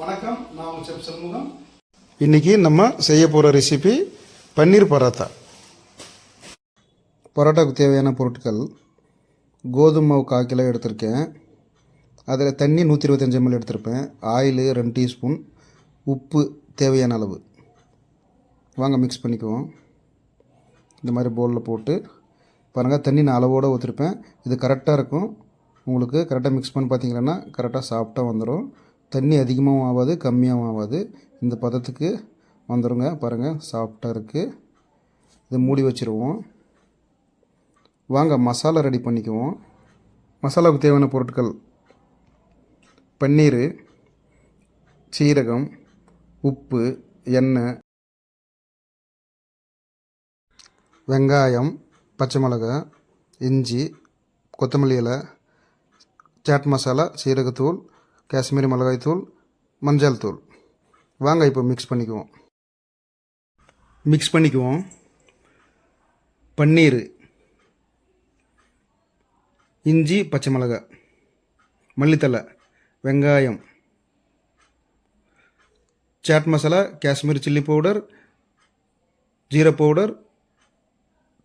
வணக்கம், நான் உங்கள் செஃப் சண்முகம். இன்றைக்கி நம்ம செய்ய போகிற ரெசிபி பன்னீர் பரோட்டா. பரோட்டாவுக்கு தேவையான பொருட்கள்: கோதுமை மாவு 1/4 கிலோ எடுத்திருக்கேன். அதில் தண்ணி 125 ml எடுத்திருப்பேன். ஆயில் 2 டீஸ்பூன், உப்பு தேவையான அளவு. வாங்க மிக்ஸ் பண்ணிக்குவோம். இந்த மாதிரி பவுலில் போட்டு பாருங்கள், தண்ணி நான் அளவோடு ஊற்றிருப்பேன். இது கரெக்டாக இருக்கும். உங்களுக்கு கரெக்டாக மிக்ஸ் பண்ணி பார்த்தீங்கன்னா கரெக்டாக சாஃப்டாக வந்துடும். தண்ணி அதிகமாகவும் ஆகாது, கம்மியாகவும் ஆகாது. இந்த பதத்துக்கு வந்துடுங்க. பாருங்கள், சாஃப்டாக இருக்குது. இதை மூடி வச்சுருவோம். வாங்க மசாலா ரெடி பண்ணிக்குவோம். மசாலாவுக்கு தேவையான பொருட்கள்: பன்னீர், சீரகம், உப்பு, எண்ணெய், வெங்காயம், பச்சை மிளகாய், இஞ்சி, கொத்தமல்லி இலை, சாட் மசாலா, சீரகத்தூள், காஷ்மீரி மிளகாய்த்தூள், மஞ்சள் தூள். வாங்க இப்போ மிக்ஸ் பண்ணிக்குவோம். பன்னீர், இஞ்சி, பச்சை மிளகாய், மல்லித்தலை, வெங்காயம், chaat masala, Kashmiri chilli powder, jeera powder,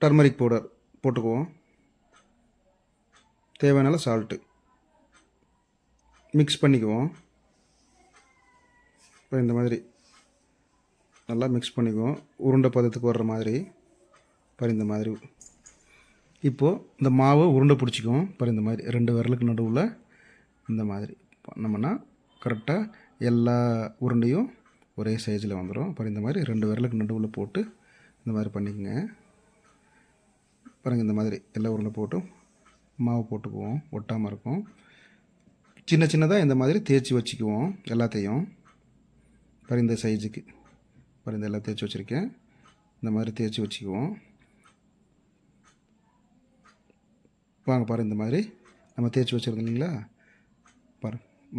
turmeric powder போட்டுக்குவோம். தேவையான சால்ட்டு மிக்ஸ் பண்ணிக்குவோம். இப்போ இந்த மாதிரி நல்லா மிக்ஸ் பண்ணிக்குவோம். உருண்டை பதத்துக்கு வர்ற மாதிரி இந்த மாதிரி. இப்போது இந்த மாவை உருண்டை பிடிச்சிக்குவோம். இந்த மாதிரி 2 விரலுக்கு நடுவில் இந்த மாதிரி பண்ணோம்னா கரெக்டாக எல்லா உருண்டையும் ஒரே சைஸில் வந்துடும். இந்த மாதிரி 2 விரலுக்கு நடுவில் போட்டு இந்த மாதிரி பண்ணிக்கோங்க. பாருங்கள், இந்த மாதிரி எல்லா உருண்டை போட்டு மாவு போட்டுக்குவோம். ஒட்டாமல் இருக்கும். சின்ன சின்னதாக இந்த மாதிரி தேய்ச்சி வச்சுக்குவோம் எல்லாத்தையும். இந்த சைஸுக்கு இந்த எல்லாம் தேய்ச்சி வச்சுருக்கேன். இந்த மாதிரி தேய்ச்சி வச்சுக்குவோம். வாங்க இந்த மாதிரி நம்ம தேய்ச்சி வச்சுருந்தோம் இல்லைங்களா.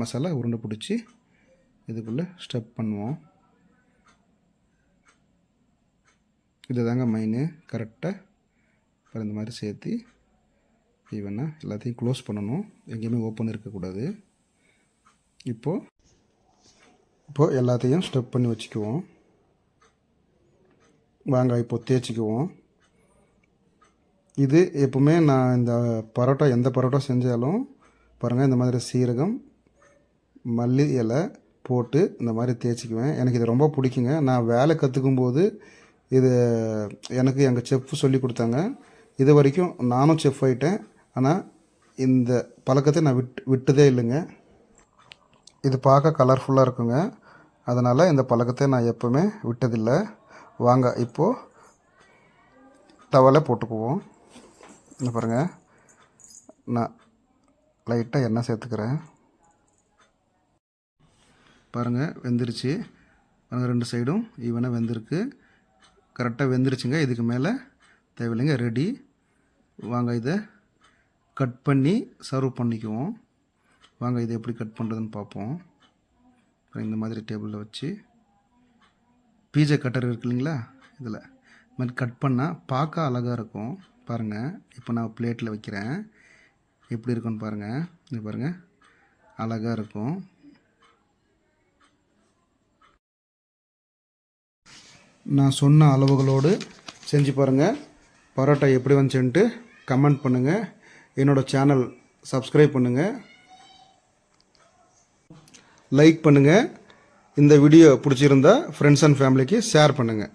மசாலா உருண்டை பிடிச்சி இதுக்குள்ளே ஸ்டெப் பண்ணுவோம். இது தாங்க மெயின். கரெக்டாக இந்த மாதிரி சேர்த்து ஈவனாக எல்லாத்தையும் க்ளோஸ் பண்ணணும். எங்கேயுமே ஓப்பன் இருக்கக்கூடாது. இப்போது எல்லாத்தையும் ஸ்டெப் பண்ணி வச்சுக்குவோம். வாங்க இப்போ தேய்ச்சிக்குவோம். இது எப்பவுமே நான் இந்த பரோட்டா எந்த பரோட்டா செஞ்சாலும் பாருங்கள், இந்த மாதிரி சீரகம், மல்லி இலை போட்டு இந்த மாதிரி தேய்ச்சிக்குவேன். எனக்கு இது ரொம்ப பிடிக்குங்க. நான் வேலை கற்றுக்கும்போது இது எனக்கு எங்கள் செஃப் சொல்லி கொடுத்தாங்க. இது வரைக்கும் நானும் செஃப் ஆகிட்டேன். ஆனால் இந்த பழக்கத்தை நான் விட்டதே இல்லைங்க. இது பார்க்க கலர்ஃபுல்லாக இருக்குங்க. அதனால் இந்த பழக்கத்தை நான் எப்போவுமே விட்டதில்லை. வாங்க இப்போது தவால போட்டுக்குவோம். இந்த பாருங்கள், நான் லைட்டாக எண்ணெய் சேர்த்துக்கிறேன். பாருங்கள், வெந்துருச்சு. பாருங்கள், 2 சைடும் ஈவனாக வெந்திருக்கு. கரெக்டாக வெந்துருச்சுங்க. இதுக்கு மேலே தேவையில்லைங்க. ரெடி. வாங்க இதை கட் பண்ணி சர்வ் பண்ணிக்குவோம். வாங்க இதை எப்படி கட் பண்ணுறதுன்னு பார்ப்போம். இந்த மாதிரி டேபிளில் வச்சு பீஸா கட்டர் இருக்கு இல்லைங்களா, இதில் இந்த மாதிரி கட் பண்ணால் பார்க்க அழகாக இருக்கும். பாருங்கள், இப்போ நான் பிளேட்டில் வைக்கிறேன். எப்படி இருக்குன்னு பாருங்கள். இது பாருங்கள், அழகாக இருக்கும். நான் சொன்ன அளவுகளோடு செஞ்சு பாருங்கள். பரோட்டா எப்படி வந்துச்சுன்ட்டு கமெண்ட் பண்ணுங்கள். என்னோடய சேனல் சப்ஸ்கிரைப் பண்ணுங்கள், லைக் பண்ணுங்கள். இந்த வீடியோ பிடிச்சிருந்தா ஃப்ரெண்ட்ஸ் அண்ட் ஃபேமிலிக்கு ஷேர் பண்ணுங்கள்.